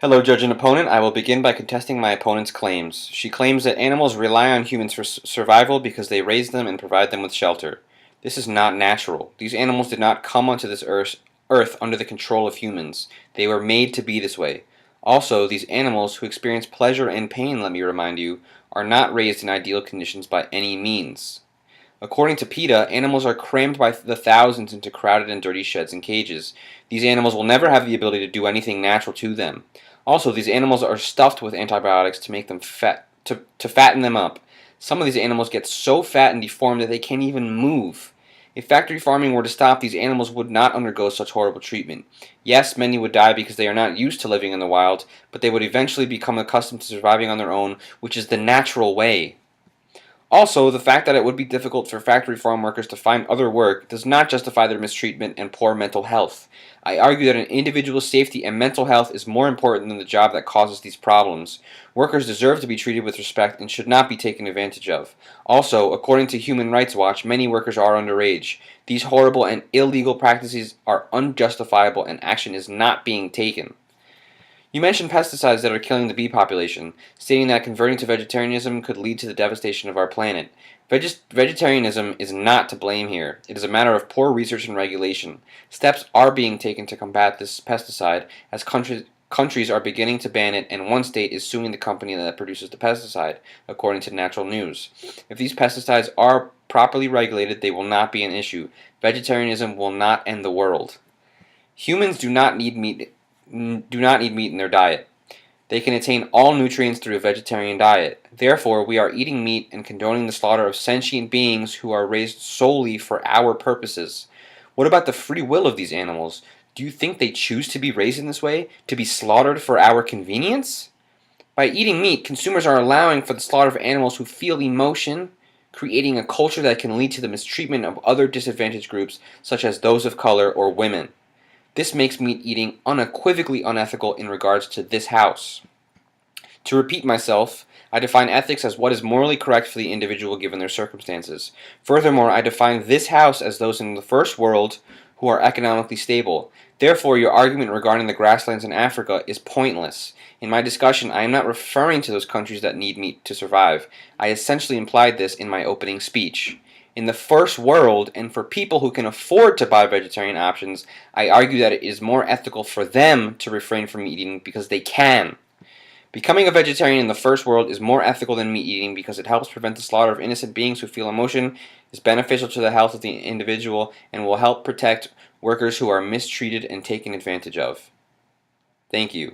Hello, judge and opponent. I will begin by contesting my opponent's claims. She claims that animals rely on humans for survival because they raise them and provide them with shelter. This is not natural. These animals did not come onto this earth under the control of humans. They were made to be this way. Also, these animals, who experience pleasure and pain, let me remind you, are not raised in ideal conditions by any means. According to PETA, animals are crammed by the thousands into crowded and dirty sheds and cages. These animals will never have the ability to do anything natural to them. Also, these animals are stuffed with antibiotics to make them fat, to fatten them up. Some of these animals get so fat and deformed that they can't even move. If factory farming were to stop, these animals would not undergo such horrible treatment. Yes, many would die because they are not used to living in the wild, but they would eventually become accustomed to surviving on their own, which is the natural way. Also, the fact that it would be difficult for factory farm workers to find other work does not justify their mistreatment and poor mental health. I argue that an individual's safety and mental health is more important than the job that causes these problems. Workers deserve to be treated with respect and should not be taken advantage of. Also, according to Human Rights Watch, many workers are underage. These horrible and illegal practices are unjustifiable and action is not being taken. You mentioned pesticides that are killing the bee population, stating that converting to vegetarianism could lead to the devastation of our planet. Vegetarianism is not to blame here. It is a matter of poor research and regulation. Steps are being taken to combat this pesticide as countries are beginning to ban it, and one state is suing the company that produces the pesticide, according to Natural News. If these pesticides are properly regulated, they will not be an issue. Vegetarianism will not end the world. Humans do not need meat in their diet. They can attain all nutrients through a vegetarian diet. Therefore, we are eating meat and condoning the slaughter of sentient beings who are raised solely for our purposes. What about the free will of these animals? Do you think they choose to be raised in this way, to be slaughtered for our convenience? By eating meat, consumers are allowing for the slaughter of animals who feel emotion, creating a culture that can lead to the mistreatment of other disadvantaged groups, such as those of color or women. This makes meat eating unequivocally unethical in regards to this House. To repeat myself, I define ethics as what is morally correct for the individual given their circumstances. Furthermore, I define this House as those in the first world who are economically stable. Therefore, your argument regarding the grasslands in Africa is pointless. In my discussion, I am not referring to those countries that need meat to survive. I essentially implied this in my opening speech. In the first world, and for people who can afford to buy vegetarian options, I argue that it is more ethical for them to refrain from meat eating because they can. Becoming a vegetarian in the first world is more ethical than meat eating because it helps prevent the slaughter of innocent beings who feel emotion, is beneficial to the health of the individual, and will help protect workers who are mistreated and taken advantage of. Thank you.